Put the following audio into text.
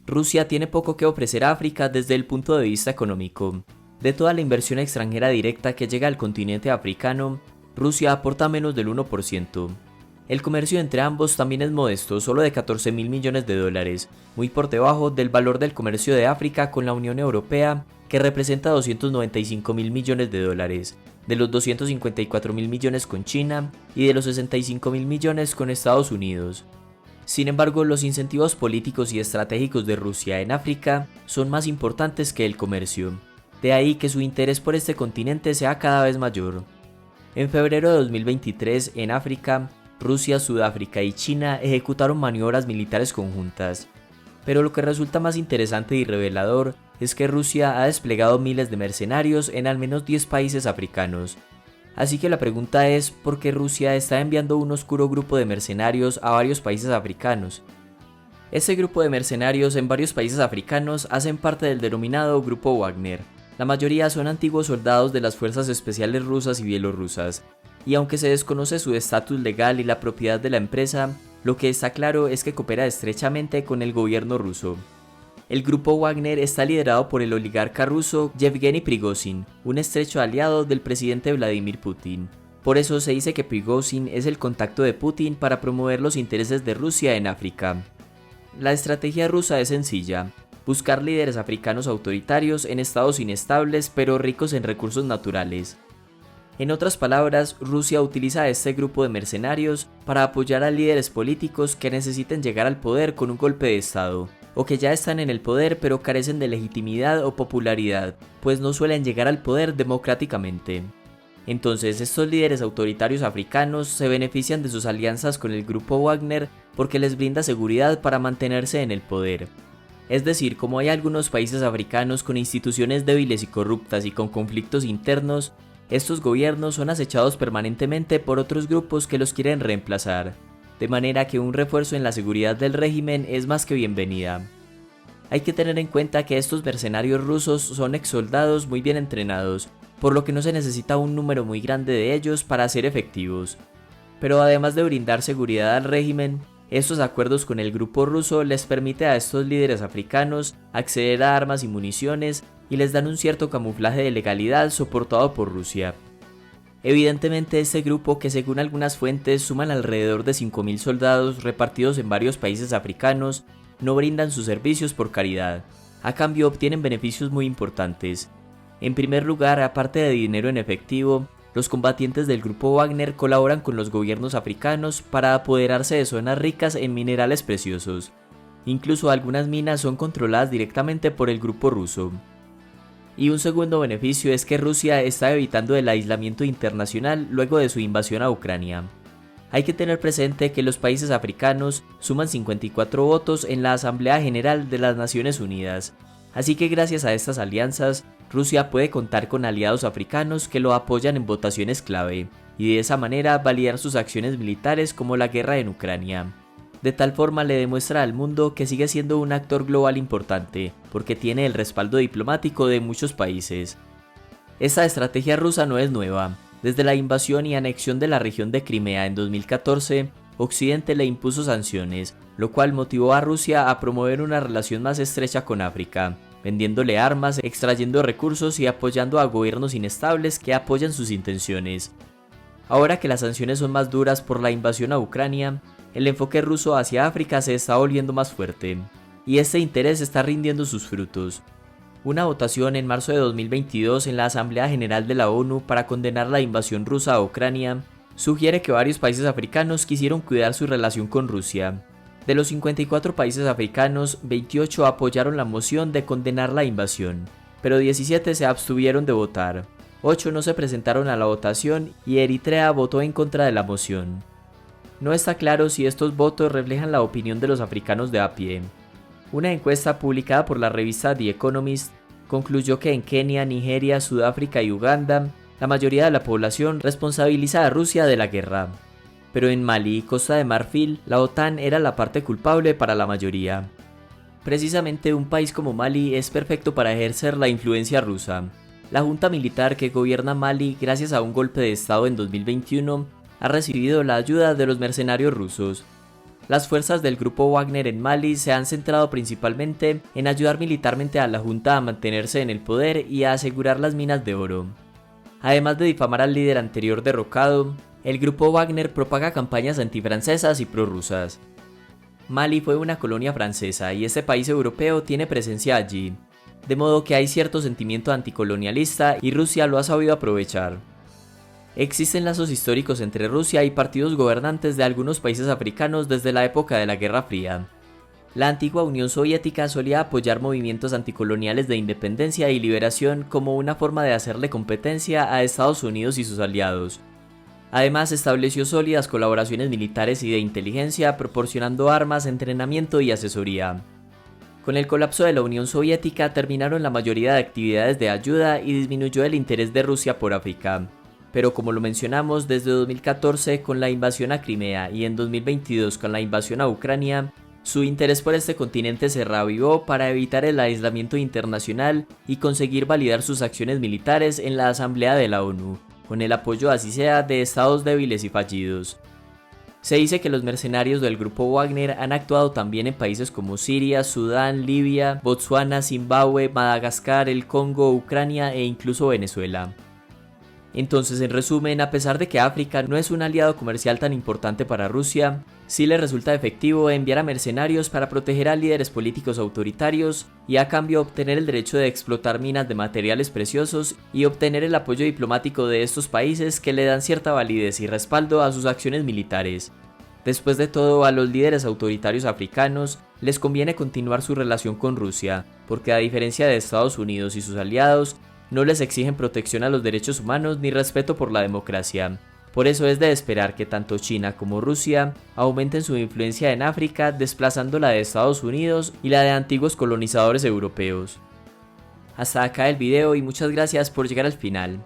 Rusia tiene poco que ofrecer a África desde el punto de vista económico. De toda la inversión extranjera directa que llega al continente africano, Rusia aporta menos del 1%. El comercio entre ambos también es modesto, solo de 14.000 millones de dólares, muy por debajo del valor del comercio de África con la Unión Europea, que representa 295.000 millones de dólares, de los 254.000 millones con China y de los 65.000 millones con Estados Unidos. Sin embargo, los incentivos políticos y estratégicos de Rusia en África son más importantes que el comercio, de ahí que su interés por este continente sea cada vez mayor. En febrero de 2023, en África, Rusia, Sudáfrica y China ejecutaron maniobras militares conjuntas. Pero lo que resulta más interesante y revelador es que Rusia ha desplegado miles de mercenarios en al menos 10 países africanos. Así que la pregunta es, ¿por qué Rusia está enviando un oscuro grupo de mercenarios a varios países africanos? Este grupo de mercenarios en varios países africanos hacen parte del denominado Grupo Wagner. La mayoría son antiguos soldados de las fuerzas especiales rusas y bielorrusas, y aunque se desconoce su estatus legal y la propiedad de la empresa, lo que está claro es que coopera estrechamente con el gobierno ruso. El grupo Wagner está liderado por el oligarca ruso Yevgeny Prigozhin, un estrecho aliado del presidente Vladimir Putin. Por eso se dice que Prigozhin es el contacto de Putin para promover los intereses de Rusia en África. La estrategia rusa es sencilla: buscar líderes africanos autoritarios en estados inestables pero ricos en recursos naturales. En otras palabras, Rusia utiliza a este grupo de mercenarios para apoyar a líderes políticos que necesiten llegar al poder con un golpe de estado, o que ya están en el poder pero carecen de legitimidad o popularidad, pues no suelen llegar al poder democráticamente. Entonces, estos líderes autoritarios africanos se benefician de sus alianzas con el grupo Wagner porque les brinda seguridad para mantenerse en el poder. Es decir, como hay algunos países africanos con instituciones débiles y corruptas y con conflictos internos, estos gobiernos son acechados permanentemente por otros grupos que los quieren reemplazar, de manera que un refuerzo en la seguridad del régimen es más que bienvenida. Hay que tener en cuenta que estos mercenarios rusos son exsoldados muy bien entrenados, por lo que no se necesita un número muy grande de ellos para ser efectivos. Pero además de brindar seguridad al régimen, estos acuerdos con el grupo ruso les permite a estos líderes africanos acceder a armas y municiones y les dan un cierto camuflaje de legalidad soportado por Rusia. Evidentemente este grupo, que según algunas fuentes suman alrededor de 5.000 soldados repartidos en varios países africanos, no brindan sus servicios por caridad. A cambio obtienen beneficios muy importantes. En primer lugar, aparte de dinero en efectivo, los combatientes del grupo Wagner colaboran con los gobiernos africanos para apoderarse de zonas ricas en minerales preciosos. Incluso algunas minas son controladas directamente por el grupo ruso. Y un segundo beneficio es que Rusia está evitando el aislamiento internacional luego de su invasión a Ucrania. Hay que tener presente que los países africanos suman 54 votos en la Asamblea General de las Naciones Unidas, así que gracias a estas alianzas, Rusia puede contar con aliados africanos que lo apoyan en votaciones clave, y de esa manera validar sus acciones militares como la guerra en Ucrania. De tal forma le demuestra al mundo que sigue siendo un actor global importante, porque tiene el respaldo diplomático de muchos países. Esta estrategia rusa no es nueva. Desde la invasión y anexión de la región de Crimea en 2014, Occidente le impuso sanciones, lo cual motivó a Rusia a promover una relación más estrecha con África, vendiéndole armas, extrayendo recursos y apoyando a gobiernos inestables que apoyan sus intenciones. Ahora que las sanciones son más duras por la invasión a Ucrania, el enfoque ruso hacia África se está volviendo más fuerte, y este interés está rindiendo sus frutos. Una votación en marzo de 2022 en la Asamblea General de la ONU para condenar la invasión rusa a Ucrania sugiere que varios países africanos quisieron cuidar su relación con Rusia. De los 54 países africanos, 28 apoyaron la moción de condenar la invasión, pero 17 se abstuvieron de votar, 8 no se presentaron a la votación y Eritrea votó en contra de la moción. No está claro si estos votos reflejan la opinión de los africanos de a pie. Una encuesta publicada por la revista The Economist concluyó que en Kenia, Nigeria, Sudáfrica y Uganda, la mayoría de la población responsabiliza a Rusia de la guerra. Pero en Mali y Costa de Marfil, la OTAN era la parte culpable para la mayoría. Precisamente un país como Mali es perfecto para ejercer la influencia rusa. La junta militar que gobierna Mali gracias a un golpe de estado en 2021 ha recibido la ayuda de los mercenarios rusos. las fuerzas del grupo Wagner en Mali se han centrado principalmente en ayudar militarmente a la junta a mantenerse en el poder y a asegurar las minas de oro. Además de difamar al líder anterior derrocado, el grupo Wagner propaga campañas antifrancesas y prorrusas. Mali fue una colonia francesa y este país europeo tiene presencia allí, de modo que hay cierto sentimiento anticolonialista y Rusia lo ha sabido aprovechar. Existen lazos históricos entre Rusia y partidos gobernantes de algunos países africanos desde la época de la Guerra Fría. La antigua Unión Soviética solía apoyar movimientos anticoloniales de independencia y liberación como una forma de hacerle competencia a Estados Unidos y sus aliados. Además, estableció sólidas colaboraciones militares y de inteligencia, proporcionando armas, entrenamiento y asesoría. Con el colapso de la Unión Soviética terminaron la mayoría de actividades de ayuda y disminuyó el interés de Rusia por África. Pero como lo mencionamos, desde 2014 con la invasión a Crimea y en 2022 con la invasión a Ucrania, su interés por este continente se reavivó para evitar el aislamiento internacional y conseguir validar sus acciones militares en la Asamblea de la ONU, con el apoyo así sea de estados débiles y fallidos. Se dice que los mercenarios del grupo Wagner han actuado también en países como Siria, Sudán, Libia, Botsuana, Zimbabue, Madagascar, el Congo, Ucrania e incluso Venezuela. Entonces, en resumen, a pesar de que África no es un aliado comercial tan importante para Rusia, sí le resulta efectivo enviar a mercenarios para proteger a líderes políticos autoritarios y a cambio obtener el derecho de explotar minas de materiales preciosos y obtener el apoyo diplomático de estos países que le dan cierta validez y respaldo a sus acciones militares. Después de todo, a los líderes autoritarios africanos les conviene continuar su relación con Rusia, porque a diferencia de Estados Unidos y sus aliados, no les exigen protección a los derechos humanos ni respeto por la democracia. Por eso es de esperar que tanto China como Rusia aumenten su influencia en África, desplazando la de Estados Unidos y la de antiguos colonizadores europeos. Hasta acá el video y muchas gracias por llegar al final.